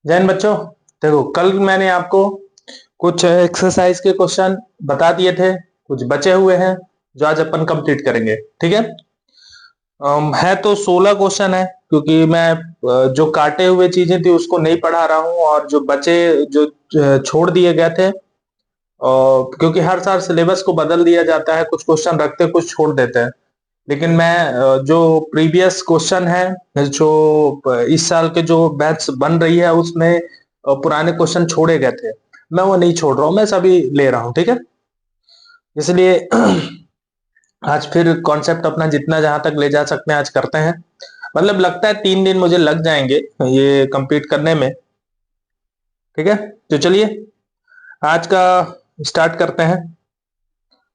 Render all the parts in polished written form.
जय हिंद बच्चों। देखो, कल मैंने आपको कुछ एक्सरसाइज के क्वेश्चन बता दिए थे, कुछ बचे हुए हैं जो आज अपन कंप्लीट करेंगे। ठीक है। है तो 16 क्वेश्चन है, क्योंकि मैं जो काटे हुए चीजें थी उसको नहीं पढ़ा रहा हूं, और जो बचे जो छोड़ दिए गए थे, क्योंकि हर साल सिलेबस को बदल दिया जाता है, कुछ क्वेश्चन रखते कुछ छोड़ देते हैं। लेकिन मैं जो प्रीवियस क्वेश्चन है, जो इस साल के जो बैच बन रही है उसमें पुराने क्वेश्चन छोड़े गए थे, मैं वो नहीं छोड़ रहा हूं, मैं सभी ले रहा हूं। ठीक है। इसलिए आज फिर कॉन्सेप्ट अपना जितना जहां तक ले जा सकते हैं आज करते हैं। मतलब लगता है 3 दिन मुझे लग जाएंगे ये कंप्लीट करने में। ठीक है, तो चलिए आज का स्टार्ट करते हैं।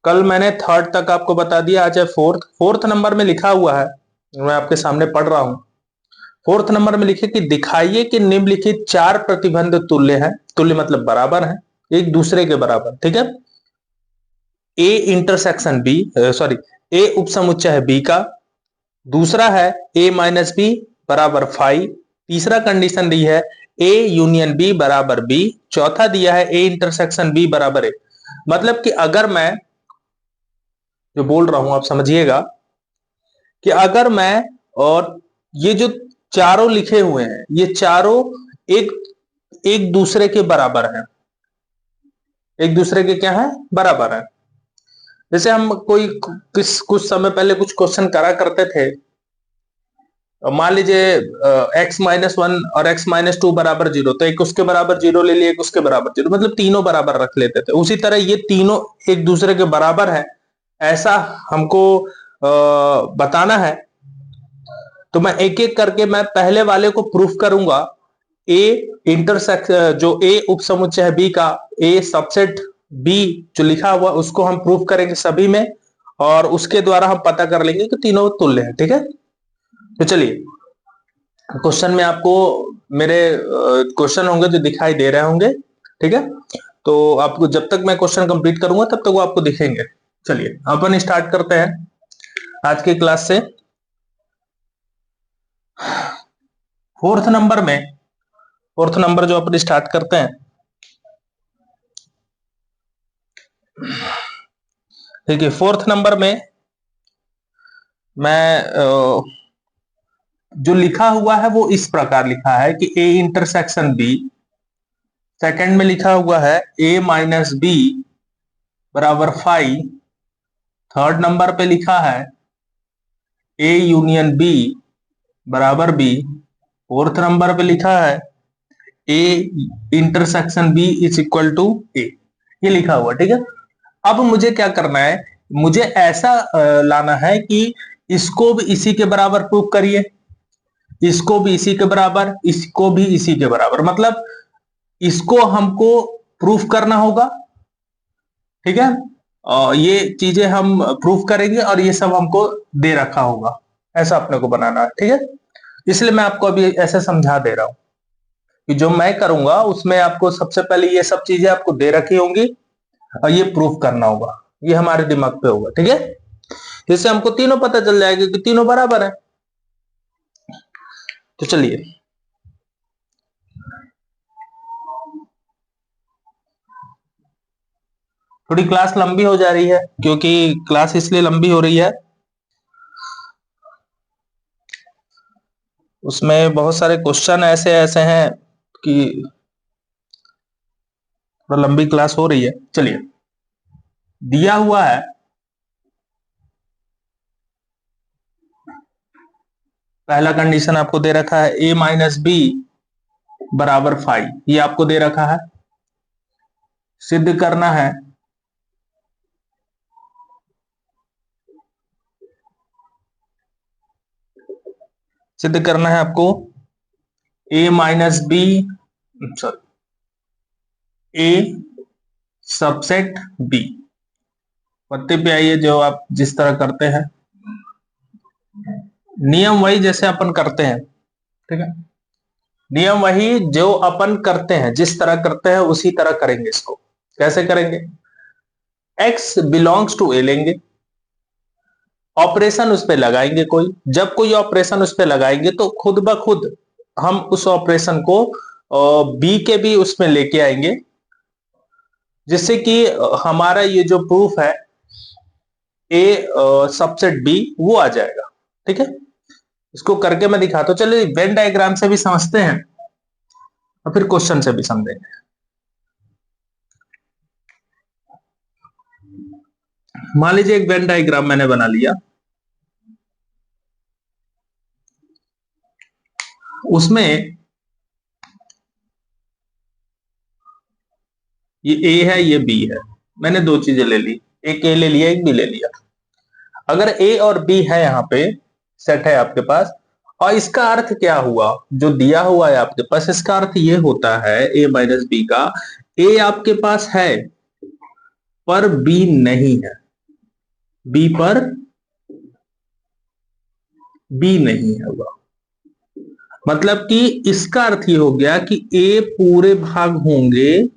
कल मैंने थर्ड तक आपको बता दिया, आज है फोर्थ नंबर में लिखा हुआ है, मैं आपके सामने पढ़ रहा हूं। फोर्थ नंबर में लिखे कि दिखाइए कि निम्नलिखित 4 प्रतिबंध तुल्य हैं। तुल्य मतलब बराबर है, एक दूसरे के बराबर। ठीक है। ए इंटरसेक्शन बी, सॉरी, ए उपसमुच्चय है बी का। दूसरा है ए माइनस बी बराबर 5। तीसरा कंडीशन दी है ए यूनियन बी बराबर बी। चौथा दिया है ए इंटरसेक्शन बी बराबर ए। मतलब कि अगर मैं जो बोल रहा हूं आप समझिएगा कि अगर मैं और ये जो चारों लिखे हुए हैं, ये चारों एक एक दूसरे के बराबर हैं। एक दूसरे के क्या है? बराबर है। जैसे हम कोई कुछ समय पहले कुछ क्वेश्चन करा करते थे। मान लीजिए x-1 और x-2 बराबर 0, तो एक उसके बराबर 0 ले लिए, एक उसके बराबर 0, मतलब तीनों बराबर रख लेते थे। उसी तरह ये तीनों एक दूसरे के बराबर है, ऐसा हमको बताना है। तो मैं एक एक करके मैं पहले वाले को प्रूफ करूंगा। ए इंटरसेक्ट जो ए उपसमुच्चय है बी का, ए सबसेट बी जो लिखा हुआ उसको हम प्रूफ करेंगे सभी में, और उसके द्वारा हम पता कर लेंगे कि तीनों तुल्य है। ठीक है। तो चलिए, क्वेश्चन में आपको मेरे क्वेश्चन होंगे जो दिखाई दे रहे होंगे। ठीक है। तो आपको जब तक मैं क्वेश्चन कंप्लीट करूंगा तब तक वो आपको दिखेंगे। चलिए अपन स्टार्ट करते हैं आज की क्लास से। फोर्थ नंबर जो अपन स्टार्ट करते हैं। देखिए, फोर्थ नंबर में मैं जो लिखा हुआ है वो इस प्रकार लिखा है कि ए इंटरसेक्शन बी। सेकंड में लिखा हुआ है ए माइनस बी बराबर 5। थर्ड नंबर पे लिखा है ए यूनियन बी बराबर बी। फोर्थ नंबर पे लिखा है A intersection B is equal to A. ये लिखा हुआ। ठीक है। अब मुझे क्या करना है, मुझे ऐसा लाना है कि इसको भी इसी के बराबर प्रूफ करिए, इसको भी इसी के बराबर, इसको भी इसी के बराबर। मतलब इसको हमको प्रूफ करना होगा। ठीक है। और ये चीजें हम प्रूफ करेंगे और ये सब हमको दे रखा होगा, ऐसा अपने को बनाना है। ठीक है। इसलिए मैं आपको अभी ऐसे समझा दे रहा हूं कि जो मैं करूंगा उसमें आपको सबसे पहले ये सब चीजें आपको दे रखी होंगी और ये प्रूफ करना होगा, ये हमारे दिमाग पे होगा। ठीक है। जिससे हमको तीनों पता चल जाएगा कि तीनों बराबर है। तो चलिए, थोड़ी क्लास लंबी हो जा रही है, क्योंकि क्लास इसलिए लंबी हो रही है, उसमें बहुत सारे क्वेश्चन ऐसे ऐसे हैं कि थोड़ा लंबी क्लास हो रही है। चलिए, दिया हुआ है पहला कंडीशन आपको दे रखा है ए माइनस बी बराबर 5। ये आपको दे रखा है, सिद्ध करना है आपको ए माइनस बी, सॉरी, ए सबसेट बी। पत्ते पे आइए, जो आप जिस तरह करते हैं नियम वही जैसे अपन करते हैं। ठीक है। नियम वही जो अपन करते हैं, जिस तरह करते हैं उसी तरह करेंगे। इसको कैसे करेंगे? x बिलोंग्स टू ए लेंगे, ऑपरेशन उस पर लगाएंगे कोई। जब कोई ऑपरेशन उस पर लगाएंगे तो खुद ब खुद हम उस ऑपरेशन को और बी के भी उसमें लेके आएंगे, जिससे कि हमारा ये जो प्रूफ है ए सबसेट बी वो आ जाएगा। ठीक है, इसको करके मैं दिखाता हूं। चलिए वेन डायग्राम से भी समझते हैं और फिर क्वेश्चन से भी समझेंगे। मान लीजिए एक वेन डायग्राम मैंने बना लिया, उसमें ये ए है ये बी है, मैंने दो चीजें ले ली, एक ए ले लिया एक बी ले लिया। अगर ए और बी है यहाँ पे सेट है आपके पास, और इसका अर्थ क्या हुआ, जो दिया हुआ है आपके पास, इसका अर्थ ये होता है ए माइनस बी का, ए आपके पास है पर बी नहीं है, बी पर बी नहीं है हुआ। मतलब कि इसका अर्थ ये हो गया कि ए पूरे भाग होंगे,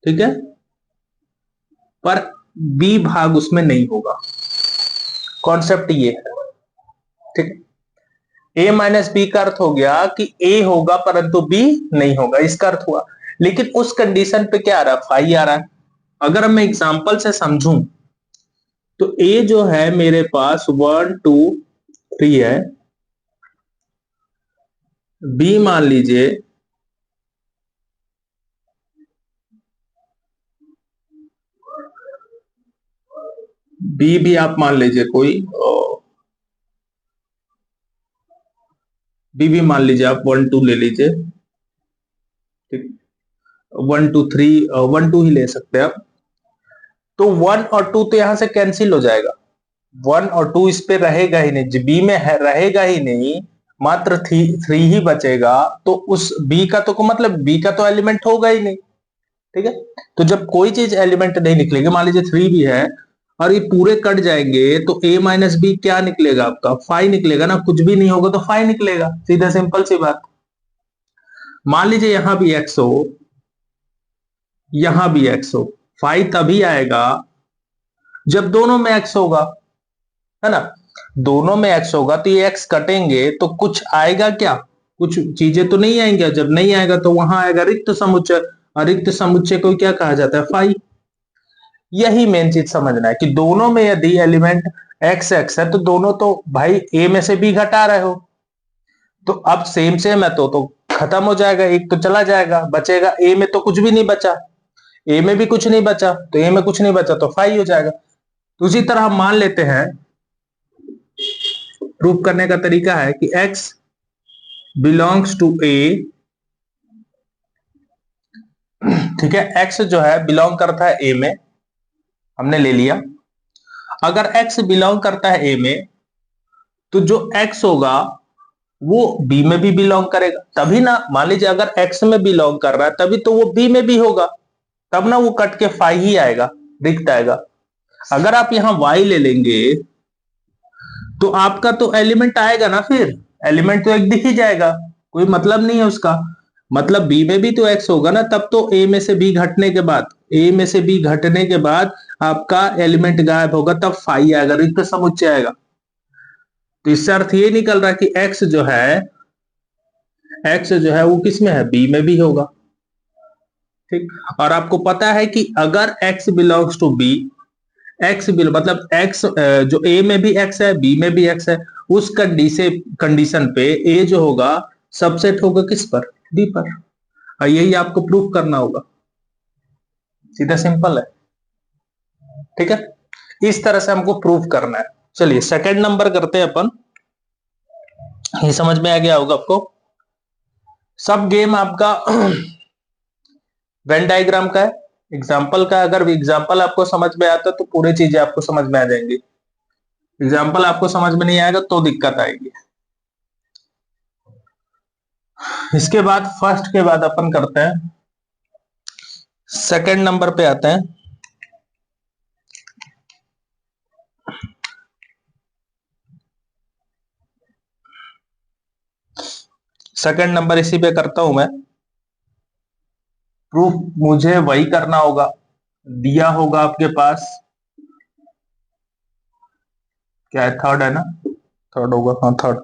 ठीक है, पर बी भाग उसमें नहीं होगा। कॉन्सेप्ट ये है, ठीक। ए माइनस बी का अर्थ हो गया कि ए होगा परंतु बी नहीं होगा, इसका अर्थ हुआ। लेकिन उस कंडीशन पे क्या आ रहा है, फाई आ रहा है। अगर मैं एग्जांपल से समझूं तो ए जो है मेरे पास 1 2 3 है, बी मान लीजिए बी भी आप मान लीजिए कोई, बी भी मान लीजिए आप 1 2 ले लीजिए, ठीक। 1 2 3 1 2 ही ले सकते हैं आप। तो 1 और 2 तो यहां से कैंसिल हो जाएगा, 1 और 2 इस पे रहेगा ही नहीं, बी में है रहेगा ही नहीं, मात्र 3 ही बचेगा। तो उस बी का तो मतलब बी का तो एलिमेंट होगा ही नहीं, ठीक है। तो जब कोई चीज एलिमेंट नहीं निकलेगी, मान लीजिए 3 भी है और ये पूरे कट जाएंगे, तो a माइनस बी क्या निकलेगा आपका, 5 निकलेगा ना, कुछ भी नहीं होगा तो 5 निकलेगा, सीधा सिंपल सी बात। मान लीजिए यहां भी x हो, यहां भी x हो, 5 तभी आएगा जब दोनों में x होगा, है ना। दोनों में x होगा तो ये x कटेंगे तो कुछ आएगा क्या, कुछ चीजें तो नहीं आएंगे, जब नहीं आएगा तो वहां आएगा रिक्त समुच्चय, और रिक्त समुच्चय को क्या कहा जाता है, फाई। यही मेन चीज समझना है कि दोनों में यदि एलिमेंट एक्स एक्स है तो दोनों तो भाई ए में से बी घटा रहे हो, तो अब सेम सेम है तो खत्म हो जाएगा, एक तो चला जाएगा, बचेगा ए में तो कुछ भी नहीं बचा, ए में भी कुछ नहीं बचा, तो ए में कुछ नहीं बचा तो फाई हो जाएगा। तो उसी तरह हम मान लेते हैं, प्रूफ करने का तरीका है कि x बिलोंग्स टू ए, ठीक है, x जो है बिलोंग करता है ए में, हमने ले लिया। अगर x बिलोंग करता है ए में तो जो x होगा वो b में भी बिलोंग करेगा, तभी ना। मान लीजिए अगर x में बिलोंग कर रहा है तभी तो वो b में भी होगा, तब ना वो कट के फाई ही आएगा, रिक्त आएगा। अगर आप यहां y ले लेंगे तो आपका तो एलिमेंट आएगा ना, फिर एलिमेंट तो एक दिख ही जाएगा, कोई मतलब नहीं है उसका। मतलब बी में भी तो एक्स होगा ना, तब तो ए में से बी घटने के बाद, ए में से बी घटने के बाद आपका एलिमेंट गायब होगा, तब फाई आएगा, रिक्त समुच्चय आएगा। तो इससे अर्थ ये निकल रहा है कि एक्स जो है वो किस में है, बी में भी होगा, ठीक। और आपको पता है कि अगर x belongs to B, x बिल मतलब एक्स जो ए में भी एक्स है बी में भी एक्स है, उस कंडीशन पे ए जो होगा सबसेट होगा किस पर, बी पर। और यही आपको प्रूफ करना होगा, सीधा सिंपल है, ठीक है। इस तरह से हमको प्रूफ करना है। चलिए सेकंड नंबर करते हैं अपन, ये समझ में आ गया होगा आपको। सब गेम आपका वेन डायग्राम का है, एग्जाम्पल का। अगर एग्जाम्पल आपको समझ में आता तो पूरी चीजें आपको समझ में आ जाएंगी, एग्जाम्पल आपको समझ में नहीं आएगा तो दिक्कत आएगी। इसके बाद फर्स्ट के बाद अपन करते हैं, सेकंड नंबर पे आते हैं। सेकंड नंबर इसी पे करता हूं मैं। प्रूफ मुझे वही करना होगा, दिया होगा आपके पास, क्या है, थर्ड है ना, थर्ड होगा, हाँ थर्ड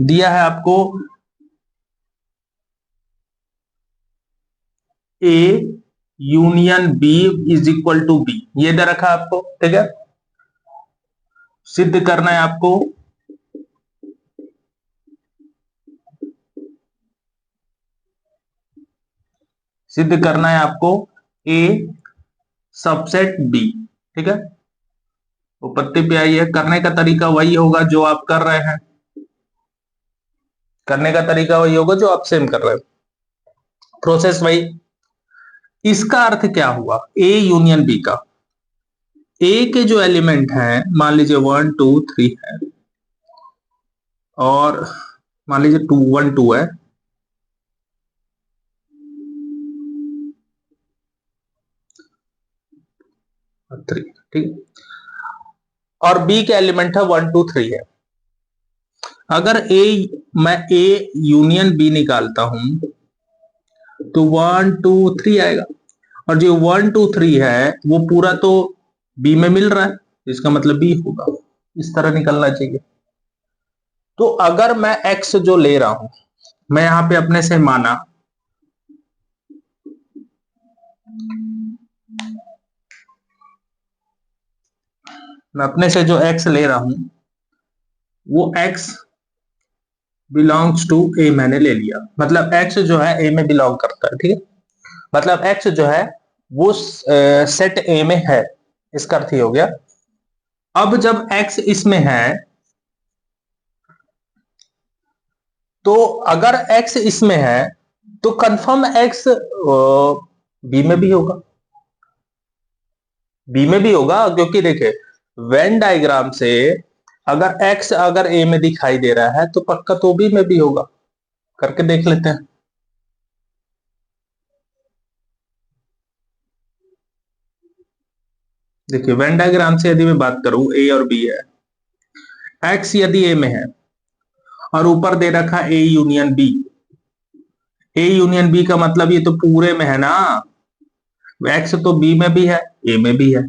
दिया है आपको। A union B is equal to B, ये दे रखा आपको, ठीक है। सिद्ध करना है आपको ए सबसेट बी, ठीक है। उपपत्ति पे आई है, करने का तरीका वही होगा जो आप कर रहे हैं, करने का तरीका वही होगा जो आप सेम कर रहे हो, प्रोसेस वही। इसका अर्थ क्या हुआ, ए यूनियन बी का, ए के जो एलिमेंट हैं मान लीजिए 1 2 3 है, और मान लीजिए 2 1 2 है, थ्री, ठीक, और बी के एलिमेंट है 1 2 3 है। अगर मैं ए यूनियन बी निकालता हूं तो 1 2 3 आएगा, और जो 1 2 3 है वो पूरा तो बी में मिल रहा है, इसका मतलब बी होगा, इस तरह निकलना चाहिए। तो अगर मैं एक्स जो ले रहा हूं, मैं यहां पे अपने से माना मैं अपने से जो एक्स ले रहा हूं वो एक्स बिलोंग्स टू ए मैंने ले लिया, मतलब एक्स जो है ए में बिलोंग करता है, ठीक है। मतलब एक्स जो है वो सेट ए में है, इसका अर्थ ही हो गया। अब जब एक्स इसमें है तो अगर एक्स इसमें है तो कंफर्म एक्स बी में भी होगा, बी में भी होगा, क्योंकि देखिए वेन डायग्राम से अगर x अगर a में दिखाई दे रहा है तो पक्का तो b में भी होगा, करके देख लेते हैं। देखिए वेन डायग्राम से यदि मैं बात करूं, a और b है, x यदि a में है और ऊपर दे रखा a union b, a union b का मतलब ये तो पूरे में है ना, x तो b में भी है a में भी है,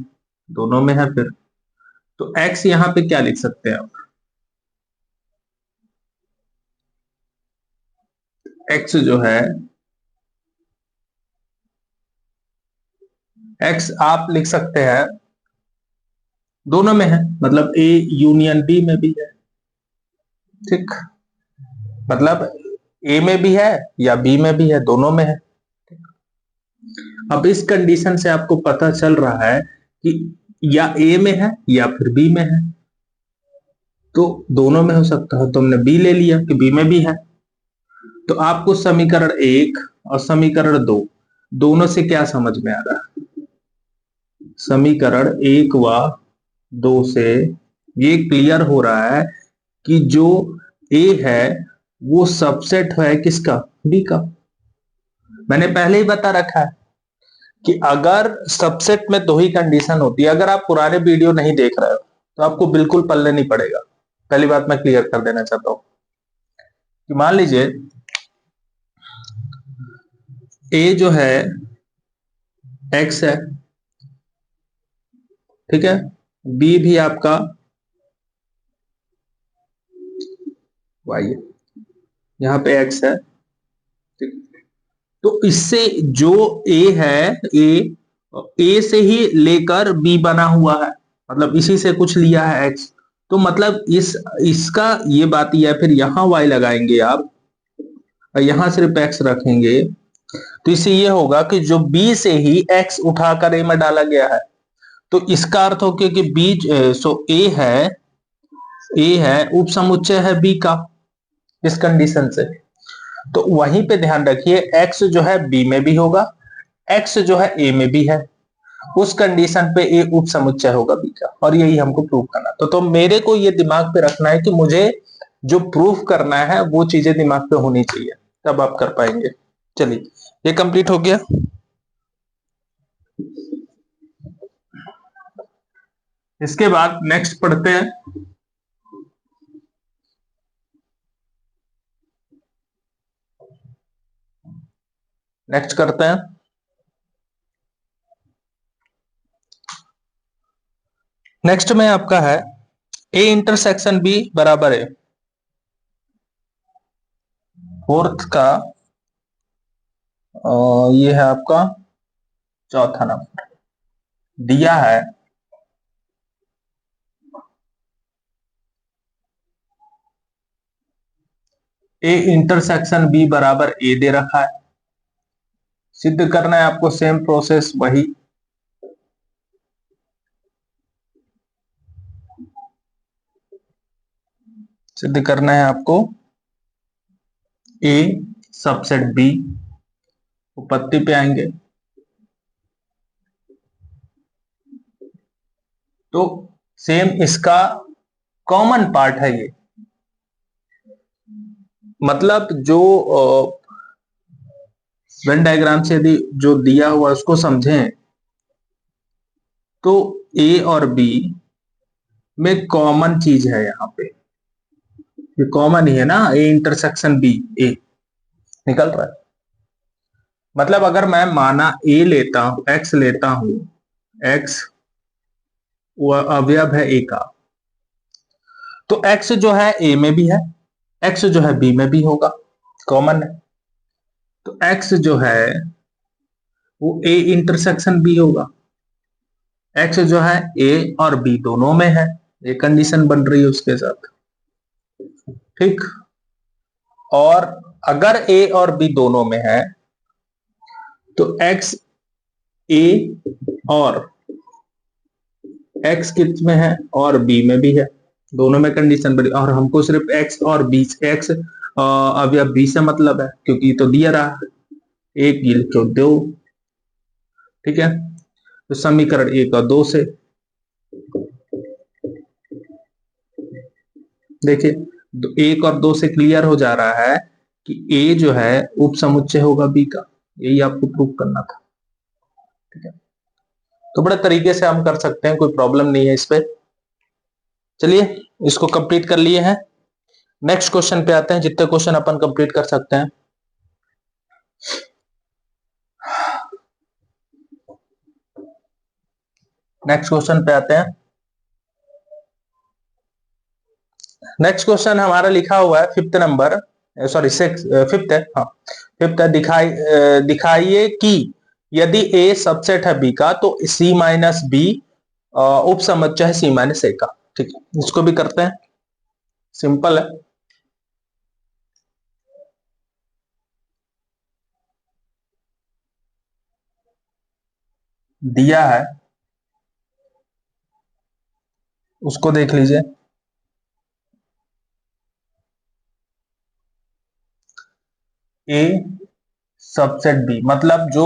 दोनों में है, फिर तो x यहां पे क्या लिख सकते हैं आप, x जो है x आप लिख सकते हैं दोनों में है, मतलब a यूनियन b में भी है, ठीक, मतलब ए में भी है या बी में भी है, दोनों में है। अब इस कंडीशन से आपको पता चल रहा है कि या ए में है या फिर बी में है, तो दोनों में हो सकता है, तो हमने बी ले लिया कि बी में भी है। तो आपको समीकरण 1 और समीकरण 2 दोनों से क्या समझ में आ रहा है, समीकरण 1 व 2 से ये क्लियर हो रहा है कि जो ए है वो सबसेट है किसका, बी का। मैंने पहले ही बता रखा है कि अगर सबसेट में दो ही कंडीशन होती है, अगर आप पुराने वीडियो नहीं देख रहे हो तो आपको बिल्कुल पल्ले नहीं पड़ेगा। पहली बात मैं क्लियर कर देना चाहता हूं कि मान लीजिए ए जो है एक्स है, ठीक है, बी भी आपका वाई है, यहां पे एक्स है, ठीक। तो इससे जो ए है, ए से ही लेकर बी बना हुआ है, मतलब इसी से कुछ लिया है एक्स, तो मतलब इसका ये बात, या फिर यहां वाई लगाएंगे आप और यहां सिर्फ एक्स रखेंगे, तो इससे ये होगा कि जो बी से ही एक्स उठाकर ए में डाला गया है, तो इसका अर्थ हो गया कि बी ए है उपसमुच्चय है बी का, इस कंडीशन से। तो वहीं पे ध्यान रखिए एक्स जो है बी में भी होगा, एक्स जो है ए में भी है, उस कंडीशन पे ए उप समुच्चय होगा बी का, और यही हमको प्रूव करना। तो मेरे को ये दिमाग पे रखना है कि मुझे जो प्रूफ करना है वो चीजें दिमाग पे होनी चाहिए, तब आप कर पाएंगे। चलिए ये कंप्लीट हो गया। इसके बाद नेक्स्ट पढ़ते हैं, नेक्स्ट करते हैं। नेक्स्ट में आपका है ए इंटरसेक्शन बी बराबर है, फोर्थ का ये है आपका चौथा नंबर दिया है ए इंटरसेक्शन बी बराबर ए दे रखा है। सिद्ध करना है आपको सेम प्रोसेस वही। सिद्ध करना है आपको ए सबसेट बी। उपपत्ति पे आएंगे तो सेम इसका कॉमन पार्ट है ये, मतलब जो वेन डायग्राम से यदि जो दिया हुआ उसको समझें तो ए और बी में कॉमन चीज है यहाँ पे, ये कॉमन ही है ना, ए इंटरसेक्शन बी ए निकल रहा है। मतलब अगर मैं माना ए लेता हूं, एक्स लेता हूं, एक्स अवयव है ए का, तो एक्स जो है ए में भी है, एक्स जो है बी में भी होगा, कॉमन है। तो एक्स जो है वो ए इंटरसेक्शन बी होगा, एक्स जो है ए और बी दोनों में है, ये कंडीशन बन रही है उसके साथ, ठीक। और अगर ए और बी दोनों में है तो एक्स ए और एक्स किस में है और बी में भी है, दोनों में कंडीशन बनी। और हमको सिर्फ एक्स और बी, एक्स अवयव बी से मतलब है क्योंकि तो दिया रहा एक गिल क्यों दो, ठीक है। तो समीकरण एक और दो से देखिए एक और दो से क्लियर हो जा रहा है कि ए जो है उप समुच्चय होगा बी का, यही आपको प्रूव करना था, ठीक है। तो बड़े तरीके से हम कर सकते हैं, कोई प्रॉब्लम नहीं है इस पे। चलिए इसको कंप्लीट कर लिए हैं, नेक्स्ट क्वेश्चन पे आते हैं, जितने क्वेश्चन अपन कंप्लीट कर सकते हैं। नेक्स्ट क्वेश्चन पे आते हैं। नेक्स्ट क्वेश्चन हमारा लिखा हुआ है fifth number, sorry six, fifth है, हाँ फिफ्थ है। दिखाइए कि यदि ए सबसेट है बी का तो सी माइनस बी उप समुच्चय है सी माइनस ए का, ठीक है। इसको भी करते हैं, सिंपल है। दिया है उसको देख लीजिए, ए सबसेट बी मतलब जो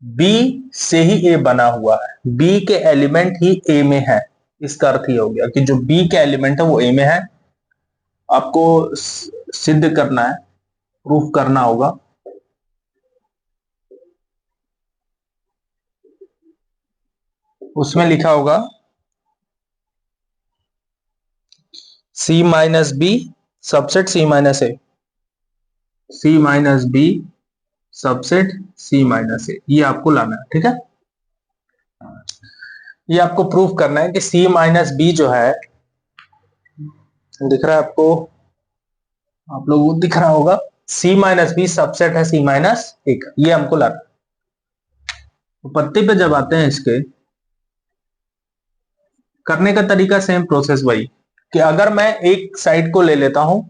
बी से ही ए बना हुआ है, बी के एलिमेंट ही ए में है, इसका अर्थ ये हो गया कि जो बी के एलिमेंट है वो ए में है। आपको सिद्ध करना है, प्रूफ करना होगा। उसमें लिखा होगा सी minus B subset C minus A, C minus B subset C minus A, ये आपको लाना है, ठीक है। ये आपको प्रूफ करना है कि सी माइनस बी जो है, दिख रहा है आपको, आप लोगों को दिख रहा होगा, सी माइनस बी सबसेट है सी माइनस ए का, ये हमको लाना है। उपपत्ति पे जब आते हैं इसके करने का तरीका सेम प्रोसेस वही, कि अगर मैं एक साइड को ले लेता हूं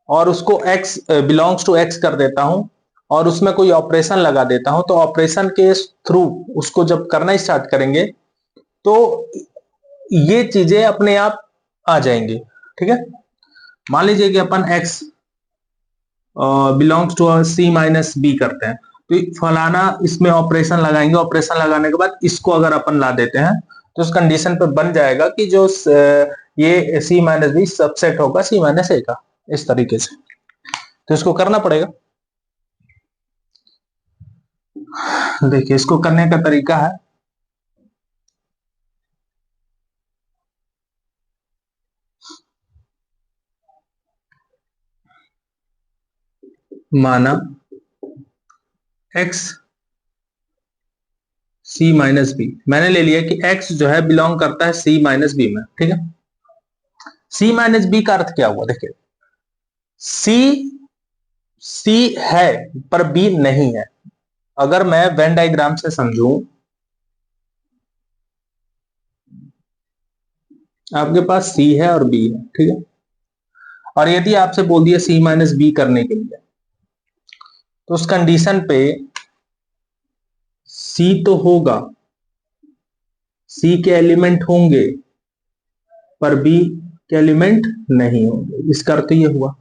और उसको x बिलोंग्स टू x कर देता हूं और उसमें कोई ऑपरेशन लगा देता हूं, तो ऑपरेशन के थ्रू उसको जब करना स्टार्ट करेंगे तो ये चीजें अपने आप आ जाएंगी, ठीक है। मान लीजिए कि अपन x belongs to C minus B करते हैं, तो फलाना इसमें ऑपरेशन लगाएंगे, ऑपरेशन लगाने के बाद इसको अगर अपन ला देते हैं तो उस कंडीशन पे बन जाएगा कि जो ये सी माइनस बी सबसेट होगा सी माइनस ए का, इस तरीके से। तो इसको करना पड़ेगा। देखिए इसको करने का तरीका है, माना x सी माइनस बी, मैंने ले लिया कि x जो है बिलोंग करता है सी माइनस बी में, ठीक है। सी माइनस बी का अर्थ क्या हुआ, देखिए सी सी है पर बी नहीं है, अगर मैं वेन डायग्राम से समझूं, आपके पास सी है और बी है, ठीक है, और यदि आपसे बोल दिया सी माइनस बी करने के लिए, तो उस कंडीशन पे सी तो होगा, सी के एलिमेंट होंगे, पर बी के एलिमेंट नहीं होंगे। इसका अर्थ ये हुआ,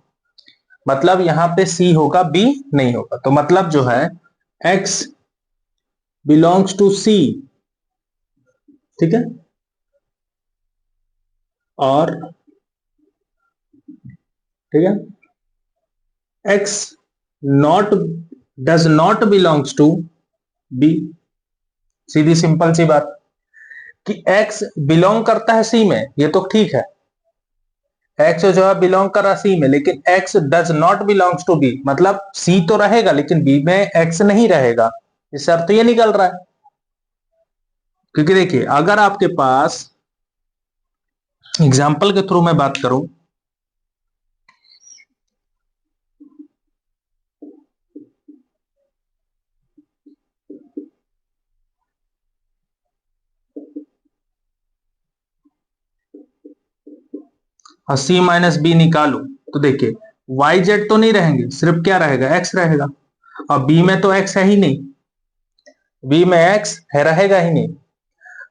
मतलब यहां पे सी होगा, बी नहीं होगा। तो मतलब जो है एक्स बिलोंग्स टू सी, ठीक है, और ठीक है, x not does not belongs to B. सीधी सिंपल सी बात कि एक्स बिलोंग करता है सी में, ये तो ठीक है, एक्स जो है बिलोंग कर रहा सी में, लेकिन x does not belongs to B, मतलब सी तो रहेगा लेकिन बी में एक्स नहीं रहेगा। इससे अर्थ ये निकल रहा है, क्योंकि देखिए अगर आपके पास एग्जाम्पल के थ्रू मैं बात करूं, और सी माइनस बी निकालू, तो देखिए वाई जेड तो नहीं रहेंगे, सिर्फ क्या रहेगा, एक्स रहेगा, और बी में तो एक्स है ही नहीं, बी में एक्स है रहेगा ही नहीं।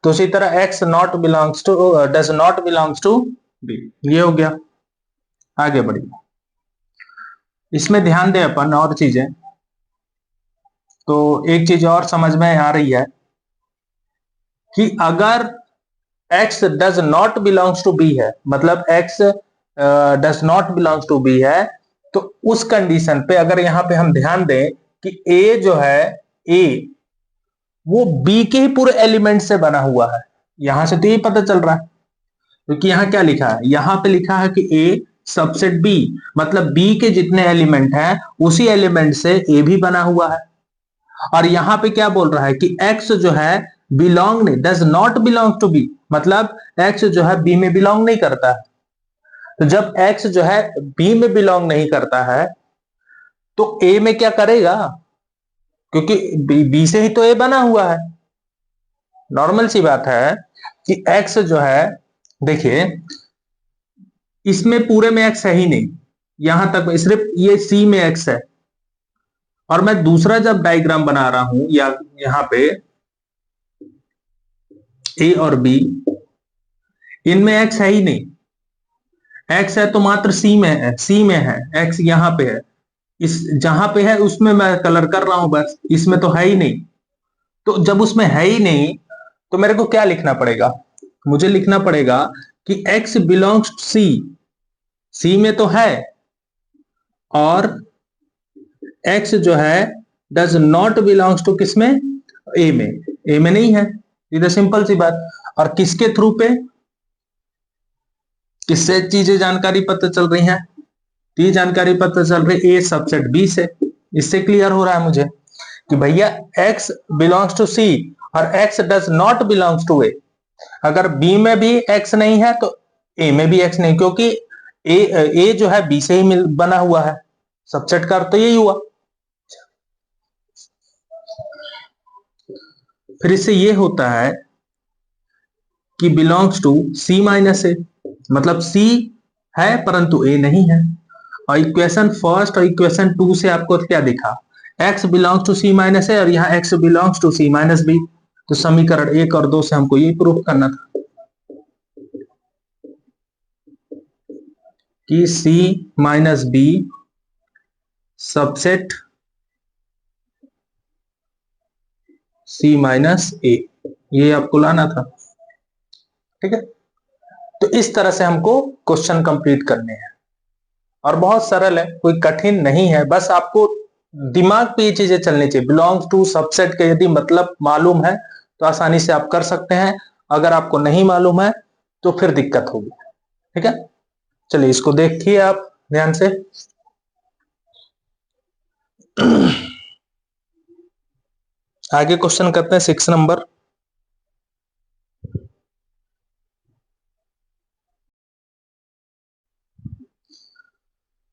तो उसी तरह x not belongs to does not belongs to B, ये हो गया। आगे बढ़िए, इसमें ध्यान दें अपन और चीजें, तो एक चीज और समझ में आ रही है कि अगर x does not belongs to B है, मतलब x does not belongs to B है, तो उस कंडीशन पे अगर यहां पे हम ध्यान दें कि a जो है, a वो b के ही पूरे एलिमेंट से बना हुआ है, यहां से तो ये पता चल रहा है, क्योंकि यहां क्या लिखा है, यहां पे लिखा है कि a सबसेट b, मतलब b के जितने एलिमेंट हैं उसी एलिमेंट से a भी बना हुआ है। और यहां पे क्या बोल रहा है कि x जो है बिलोंग नहीं, does not belong to B, मतलब x जो है b में बिलोंग नहीं करता है। तो जब x जो है b में बिलोंग नहीं करता है, तो a में क्या करेगा, क्योंकि b से ही तो a बना हुआ है। नॉर्मल सी बात है कि x जो है, देखिए इसमें पूरे में x है ही नहीं, यहां तक सिर्फ ये c में x है, और मैं दूसरा जब डायग्राम बना रहा हूं या यहां पे a और b, इनमें x है ही नहीं, x है तो मात्र सी में है, सी में है x, यहां पे है, इस जहां पे है उसमें मैं कलर कर रहा हूं बस, इसमें तो है ही नहीं। तो जब उसमें है ही नहीं, तो मेरे को क्या लिखना पड़ेगा, मुझे लिखना पड़ेगा कि x बिलोंग्स टू सी, सी में तो है, और x जो है डज नॉट बिलोंग्स टू किसमें, ए में, ए में नहीं है। इधर सिंपल सी बात, और किसके थ्रू पे, किससे चीजें जानकारी पता चल रही हैं, ये जानकारी पता चल रही है ए सबसेट बी से। इससे क्लियर हो रहा है मुझे कि भैया x बिलोंग्स टू सी और x does not belongs to A. अगर b में भी x नहीं है तो a में भी x नहीं, क्योंकि a जो है b से ही बना हुआ है, सबसेट का अर्थ तो यही हुआ। फिर इससे ये होता है कि belongs to C minus A, मतलब c है परंतु a नहीं है। और इक्वेशन फर्स्ट और इक्वेशन टू से आपको क्या दिखा, x belongs to C minus है और यहाँ x belongs to C minus B. तो समीकरण एक और दो से हमको ये प्रूफ करना था कि c minus B subset c minus A, ये आपको लाना था, ठीक है। तो इस तरह से हमको क्वेश्चन कंप्लीट करने हैं, और बहुत सरल है, कोई कठिन नहीं है, बस आपको दिमाग पे ये चीजें चलनी चाहिए। बिलोंग्स टू सबसेट के यदि मतलब मालूम है तो आसानी से आप कर सकते हैं, अगर आपको नहीं मालूम है तो फिर दिक्कत होगी, ठीक है। चलिए इसको देखिए आप ध्यान से। आगे क्वेश्चन करते हैं 6 नंबर।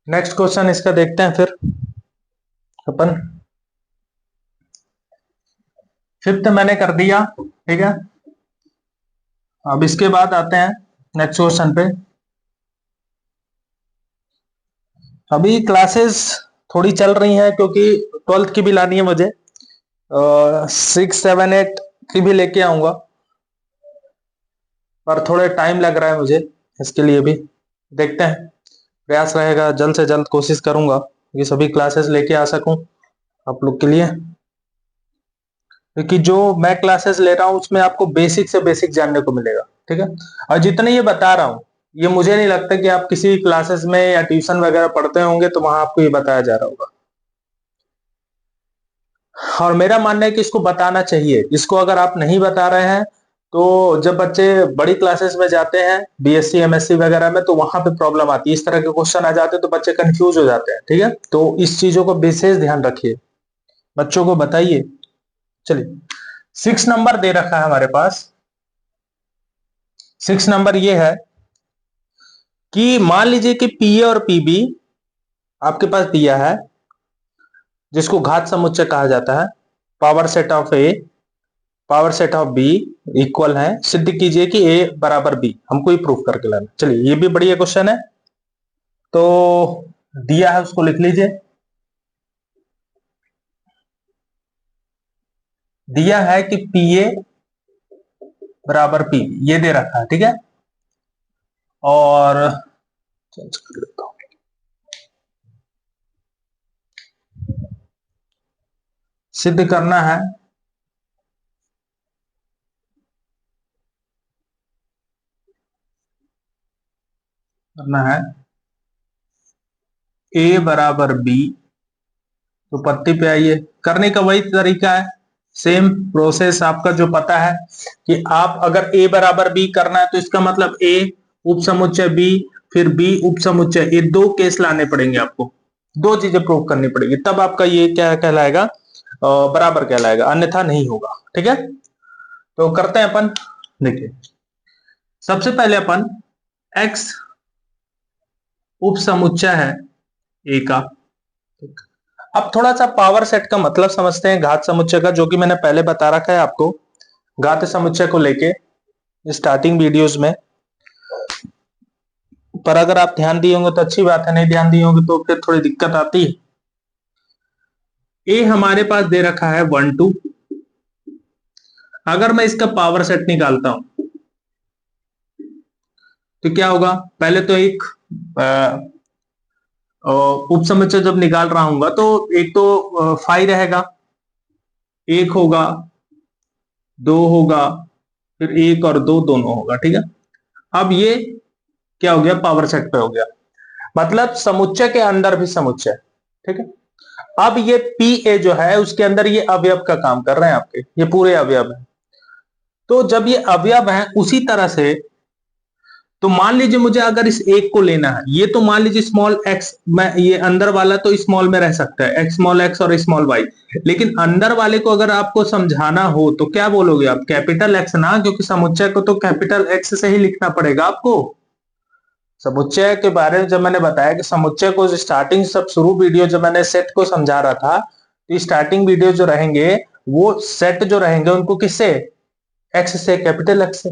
नेक्स्ट क्वेश्चन इसका देखते हैं फिर अपन। फिफ्थ मैंने कर दिया, ठीक है। अब इसके बाद आते हैं नेक्स्ट क्वेश्चन पे। अभी क्लासेस थोड़ी चल रही हैं क्योंकि 12th की भी लानी है मुझे, 6, 7, 8 की भी लेके आऊंगा, पर थोड़े टाइम लग रहा है मुझे इसके लिए भी। देखते हैं, प्रयास रहेगा, जल्द से जल्द कोशिश करूंगा कि सभी क्लासेस लेके आ सकूं आप लोग के लिए, क्योंकि जो मैं क्लासेस ले रहा हूं उसमें आपको बेसिक से बेसिक जानने को मिलेगा, ठीक है। और जितने ये बता रहा हूं, ये मुझे नहीं लगता कि आप किसी क्लासेस में या ट्यूशन वगैरह पढ़ते होंगे तो वहां आपको ये बताया जा रहा होगा। और मेरा मानना है कि इसको बताना चाहिए। इसको अगर आप नहीं बता रहे हैं तो जब बच्चे बड़ी क्लासेस में जाते हैं, बीएससी एमएससी वगैरह में, तो वहां पे प्रॉब्लम आती है। इस तरह के क्वेश्चन आ जाते हैं तो बच्चे कंफ्यूज हो जाते हैं, ठीक है। तो इस चीजों को विशेष ध्यान रखिए, बच्चों को बताइए। चलिए, 6 नंबर दे रखा है हमारे पास। 6 नंबर ये है कि मान लीजिए कि पीए और पीबी आपके पास दिया है, जिसको घात समुच्चय कहा जाता है। Power set of A, power set of B equal है। सिद्ध कीजिए कि ए बराबर बी। हमको ये प्रूफ करके लाना। चलिए, ये भी बढ़िया क्वेश्चन है, तो दिया है उसको लिख लीजिए। दिया है कि पी ए बराबर पी, ये दे रखा है, ठीक है। और चेंज कर लेता हूं, सिद्ध करना है ए बराबर बी। तो पत्ती पे आइए, करने का वही तरीका है, सेम प्रोसेस आपका जो पता है कि आप अगर ए बराबर बी करना है तो इसका मतलब ए उप समुच्चय बी, फिर बी उप समुच्चय, ये दो केस लाने पड़ेंगे आपको, दो चीजें प्रूव करनी पड़ेगी, तब आपका ये क्या कहलाएगा, बराबर कहलाएगा, अन्यथा नहीं होगा, ठीक है। तो करते हैं अपन। देखिए, सबसे पहले अपन x उप समुच्चय है ए का। अब थोड़ा सा पावर सेट का मतलब समझते हैं घात समुच्चय का, जो कि मैंने पहले बता रखा है आपको घात समुच्चय को लेके स्टार्टिंग वीडियोस में। पर अगर आप ध्यान दिए होंगे तो अच्छी बात है, नहीं ध्यान दिए होंगे तो फिर थोड़ी दिक्कत आती है। ए हमारे पास दे रखा है 1 2। अगर मैं इसका पावर सेट निकालता हूं तो क्या होगा, पहले तो एक उप समुच्चय जब निकाल रहा हूँ तो एक तो फाई रहेगा, एक होगा, दो होगा, फिर एक और दो दोनों होगा, ठीक है। अब ये क्या हो गया, पावर सेट पे हो गया, मतलब समुच्चय के अंदर भी समुच्चय, ठीक है। अब ये पी ए जो है उसके अंदर ये अवयव का काम कर रहे हैं आपके, ये पूरे अवयव है। तो जब ये अवयव है उसी तरह से, तो मान लीजिए मुझे अगर इस एक को लेना है, ये तो मान लीजिए स्मॉल एक्स, मैं ये अंदर वाला तो स्मॉल में रह सकता है, एक्स स्मॉल एक्स और स्मॉल वाई, लेकिन अंदर वाले को अगर आपको समझाना हो तो क्या बोलोगे आप, कैपिटल एक्स ना, क्योंकि समुच्चय को तो कैपिटल एक्स से ही लिखना पड़ेगा आपको। समुच्चय के बारे में जब मैंने बताया कि समुच्चय को स्टार्टिंग सब शुरू वीडियो जब मैंने सेट को समझा रहा था, तो स्टार्टिंग वीडियो जो रहेंगे वो सेट जो रहेंगे उनको किससे, एक्स से, कैपिटल एक्स से।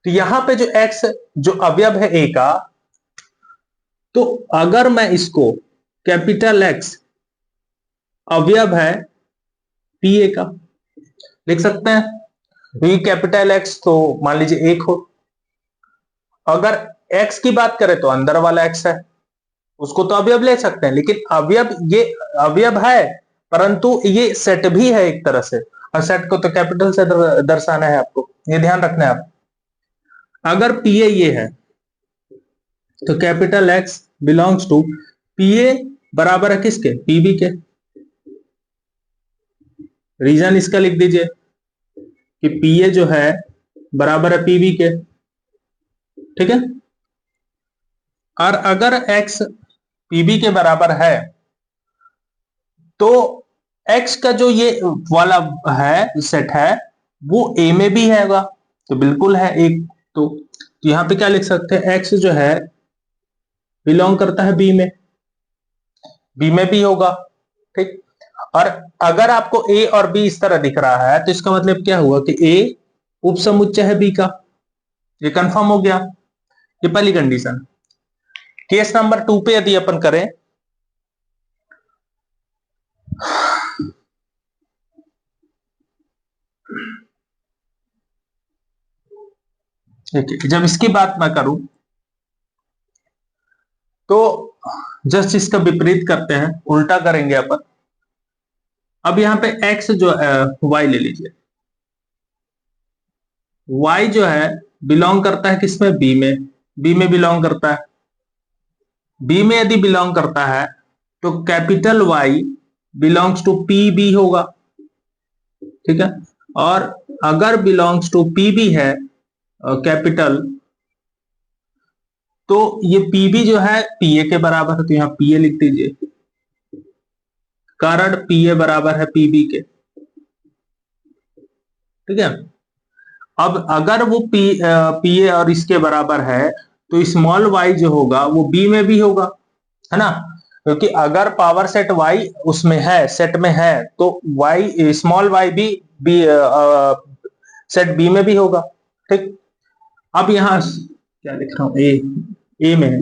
तो यहां पे जो एक्स जो अवयव है ए का, तो अगर मैं इसको कैपिटल एक्स अवयव है पी ए का लिख सकते हैं, क्योंकि कैपिटल एक्स तो मान लीजिए एक हो। अगर एक्स की बात करें तो अंदर वाला एक्स है, उसको तो अवयव ले सकते हैं, लेकिन अवयव ये अवयव है, परंतु ये सेट भी है एक तरह से, और सेट को तो कैपिटल से दर्शाना है आपको, ये ध्यान रखना है आप। अगर पी ए ये है तो capital X belongs to P A, बराबर है किसके, पीबी के। रीजन इसका लिख दीजिए कि पी ए जो है बराबर है पीबी के, ठीक है। और अगर एक्स पीबी के बराबर है तो एक्स का जो ये वाला है सेट है वो ए में भी हैगा, तो बिल्कुल है एक। तो यहां पे क्या लिख सकते हैं, एक्स जो है बिलोंग करता है बी में, बी में भी होगा, ठीक। और अगर आपको ए और बी इस तरह दिख रहा है तो इसका मतलब क्या हुआ कि ए उपसमुच्चय है बी का, ये कंफर्म हो गया। ये पहली कंडीशन। केस नंबर 2 पे यदि अपन करें, जब इसकी बात मैं करूं तो जस्ट इसका विपरीत करते हैं, उल्टा करेंगे अपन। अब यहां पे x जो y ले लीजिए, y जो है बिलोंग करता है किसमें, b में, b में बिलोंग करता है। b में यदि बिलोंग करता है तो capital Y belongs to P B होगा, ठीक है। और अगर बिलोंग्स टू पी बी है कैपिटल, तो ये पी बी जो है पी ए के बराबर है, तो यहां पी ए लिख दीजिए, कारण पी ए बराबर है पी बी के, ठीक है। अब अगर वो पी ए और इसके बराबर है तो स्मॉल y जो होगा वो b में भी होगा, है ना, क्योंकि अगर पावर सेट y उसमें है, सेट में है, तो y स्मॉल y भी सेट b में भी होगा, ठीक। अब यहां क्या लिख रहा हूं, ए में है,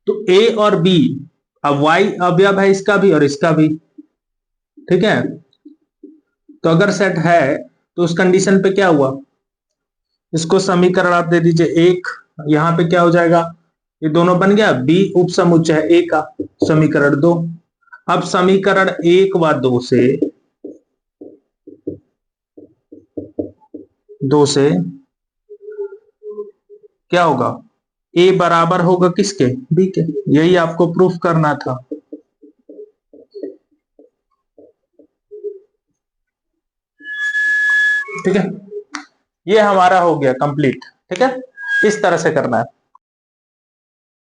तो a और b, अब y अवयव है इसका भी और इसका भी, ठीक है। तो अगर सेट है तो उस कंडीशन पे क्या हुआ, इसको समीकरण आप दे दीजिए एक, यहां पे क्या हो जाएगा, ये दोनों बन गया, बी उप समुच्चय है ए का, समीकरण 2। अब समीकरण 1 व 2 से क्या होगा, ए बराबर होगा किसके, बी के, यही आपको प्रूफ करना था। ठीक है, ये हमारा हो गया कंप्लीट, ठीक है। इस तरह से करना है।